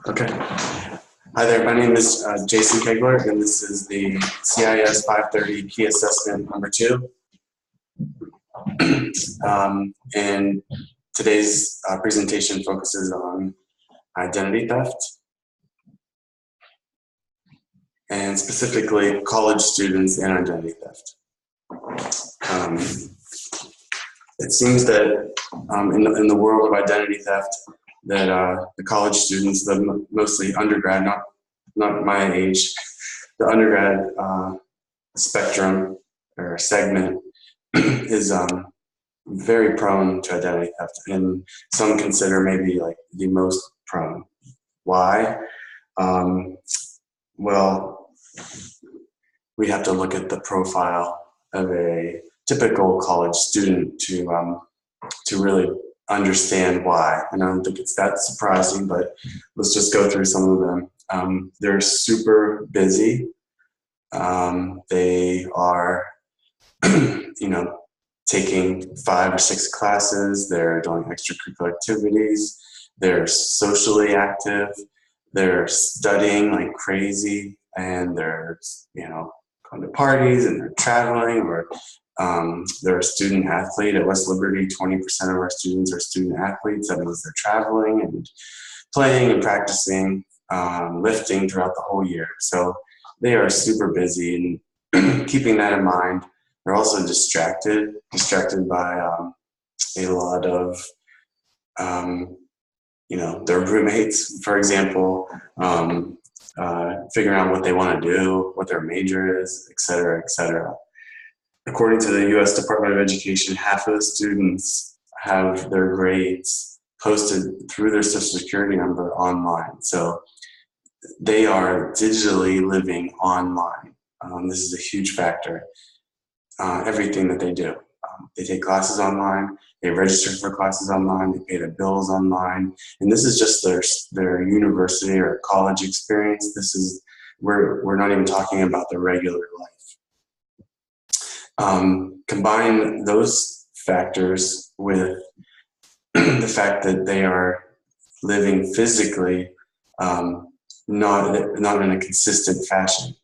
Okay. Hi there, my name is Jason Kegler, and this is the CIS 530 Key Assessment number 2. And today's presentation focuses on identity theft, and specifically college students and identity theft. It seems that in the world of identity theft, that the college students, mostly undergrad, not my age, the undergrad spectrum or segment is very prone to identity theft, and some consider maybe like the most prone. Why? Well, we have to look at the profile of a typical college student to really understand why. And I don't think it's that surprising, but let's just go through some of them. They're super busy. They are, taking 5 or 6 classes. They're doing extracurricular activities. They're socially active. They're studying like crazy, and they're, going to parties, and they're traveling, or they're a student athlete. At West Liberty, 20% of our students are student athletes. That means they're traveling and playing and practicing, lifting throughout the whole year. So they are super busy, and keeping that in mind, they're also distracted by a lot of, their roommates, for example, figuring out what they want to do, what their major is, et cetera, et cetera. According to the U.S. Department of Education, half of the students have their grades posted through their Social Security number online. So they are digitally living online. This is a huge factor. Everything that they do. They take classes online, they register for classes online, they pay their bills online, and this is just their university or college experience. We're not even talking about their regular life. Combine those factors with the fact that they are living physically not in a consistent fashion.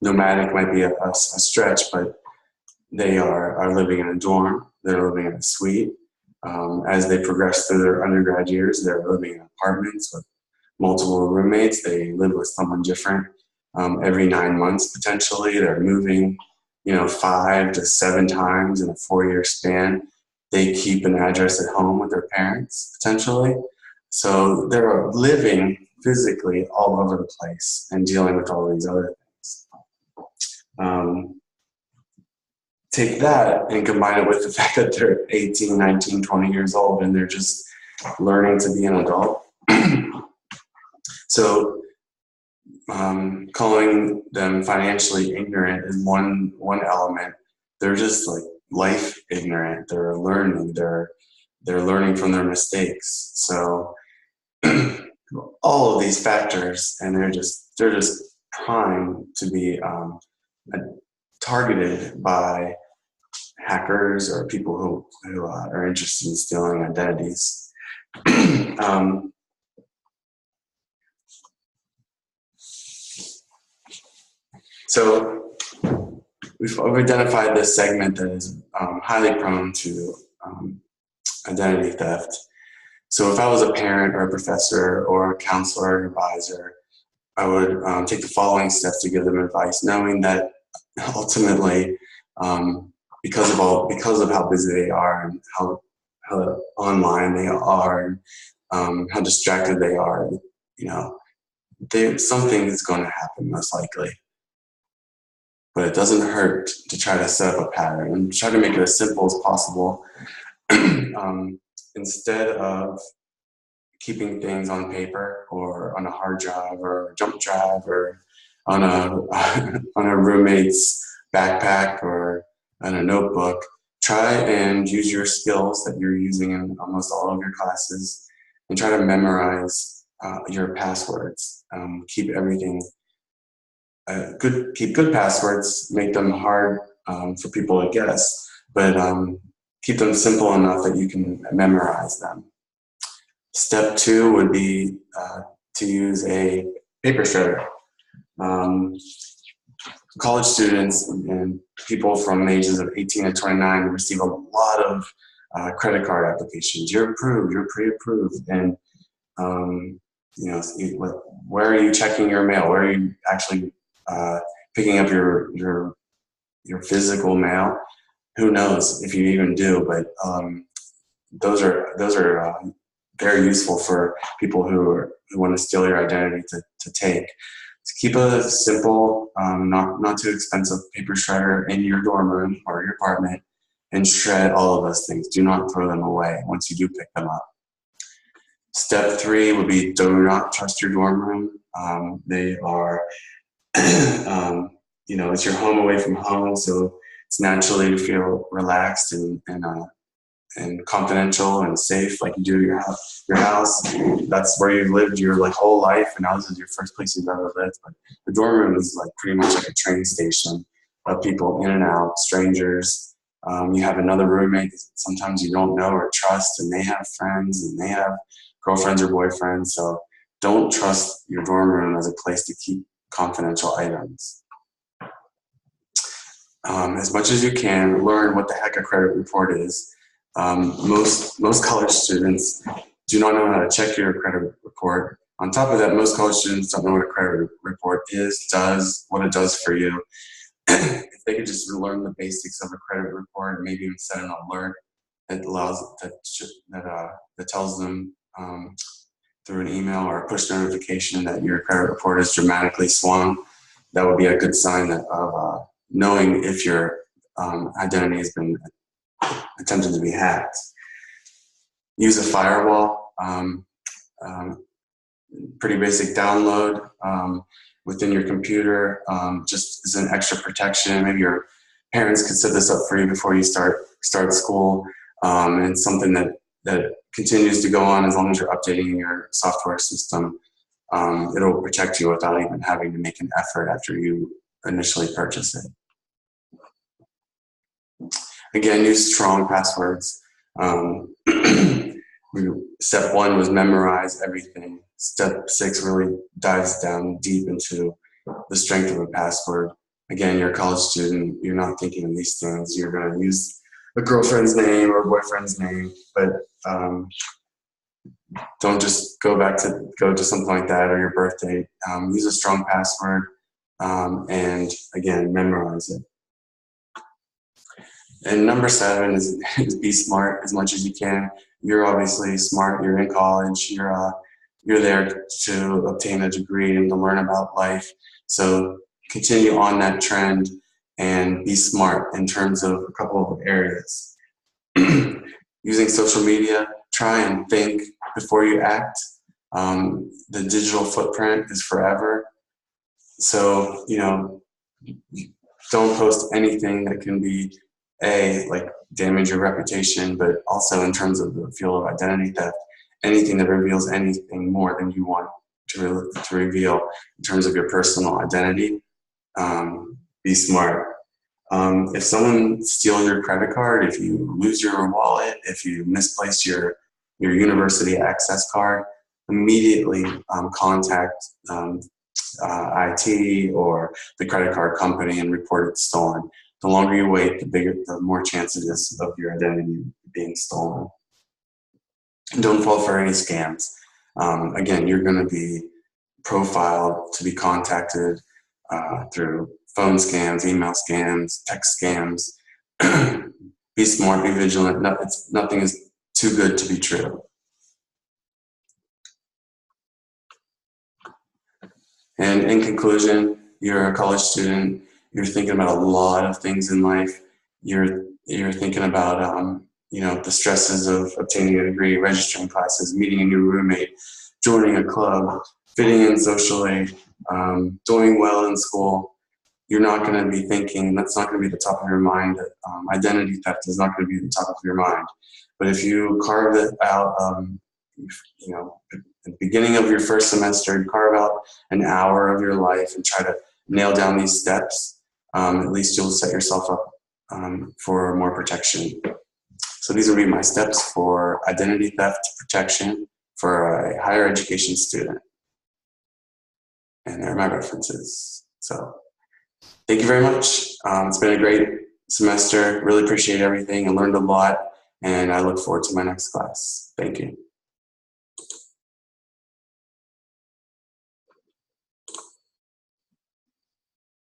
Nomadic might be a stretch, but they are living in a dorm, they're living in a suite. As they progress through their undergrad years, they're living in apartments with multiple roommates. They live with someone different every 9 months, potentially. They're moving, 5 to 7 times in a 4-year span. They keep an address at home with their parents, potentially. So they're living physically all over the place and dealing with all these other things. Take that and combine it with the fact that they're 18, 19, 20 years old, and they're just learning to be an adult. So calling them financially ignorant is one element. They're just like life ignorant. They're learning. They're learning from their mistakes. So all of these factors, and they're just primed to be targeted by hackers or people who are interested in stealing identities. So we've identified this segment that is highly prone to identity theft. So if I was a parent or a professor or a counselor or advisor, I would take the following steps to give them advice, knowing that ultimately, because of how busy they are and how online they are, and how distracted they are, something is going to happen most likely. But it doesn't hurt to try to set up a pattern and try to make it as simple as possible. Instead of keeping things on paper or on a hard drive or a jump drive or on a roommate's backpack or on a notebook, try and use your skills that you're using in almost all of your classes and try to memorize your passwords. Keep everything keep good passwords. Make them hard for people to guess, but keep them simple enough that you can memorize them. Step 2 would be to use a paper shredder. College students and people from ages of 18 to 29 receive a lot of credit card applications. You're approved, you're pre-approved, and where are you checking your mail? Where are you actually picking up your physical mail? Who knows if you even do? But those are very useful for people who want to steal your identity to take. To keep a simple, not too expensive paper shredder in your dorm room or your apartment, and shred all of those things. Do not throw them away once you do pick them up. Step 3 would be do not trust your dorm room. They are, it's your home away from home, so it's naturally to feel relaxed and confidential and safe, like you do your house. That's where you've lived your whole life, and now this is your first place you've ever lived. But the dorm room is pretty much like a train station of people in and out, strangers. You have another roommate that sometimes you don't know or trust, and they have friends and they have girlfriends or boyfriends. So don't trust your dorm room as a place to keep confidential items. As much as you can, learn what the heck a credit report is. Most college students do not know how to check your credit report. On top of that, most college students don't know what a credit report does, what it does for you. If they could just learn the basics of a credit report, and maybe even set an alert that tells them through an email or a push notification that your credit report is dramatically swung, that would be a good sign of knowing if your identity has been attempted to be hacked. Use a firewall, pretty basic download within your computer, just as an extra protection. Maybe your parents could set this up for you before you start school, and it's something that continues to go on as long as you're updating your software system. It'll protect you without even having to make an effort after you initially purchase it. Again, use strong passwords. Step 1 was memorize everything. Step 6 really dives down deep into the strength of a password. Again, you're a college student. You're not thinking of these things. You're going to use a girlfriend's name or a boyfriend's name, but don't just go to something like that or your birthday. Use a strong password, and again, memorize it. And number 7 is be smart as much as you can. You're obviously smart. You're in college. You're there to obtain a degree and to learn about life. So continue on that trend and be smart in terms of a couple of areas. Using social media, try and think before you act. The digital footprint is forever. So, don't post anything that can be damage your reputation, but also in terms of the field of identity theft, anything that reveals anything more than you want to reveal in terms of your personal identity. Be smart. If someone steals your credit card, if you lose your wallet, if you misplace your university access card, immediately contact IT or the credit card company and report it stolen. The longer you wait, the more chance it is of your identity being stolen. And don't fall for any scams. Again, you're going to be profiled to be contacted through phone scams, email scams, text scams. Be smart, be vigilant. Nothing is too good to be true. And in conclusion, you're a college student. You're thinking about a lot of things in life. You're thinking about the stresses of obtaining a degree, registering classes, meeting a new roommate, joining a club, fitting in socially, doing well in school. You're not going to be thinking, that's not going to be the top of your mind. Identity theft is not going to be the top of your mind. But if you carve it out, at the beginning of your first semester, you carve out an hour of your life and try to nail down these steps, at least you'll set yourself up for more protection. So these will be my steps for identity theft protection for a higher education student. and they're my references. So thank you very much. It's been a great semester. Really appreciate everything and learned a lot, and I look forward to my next class. Thank you.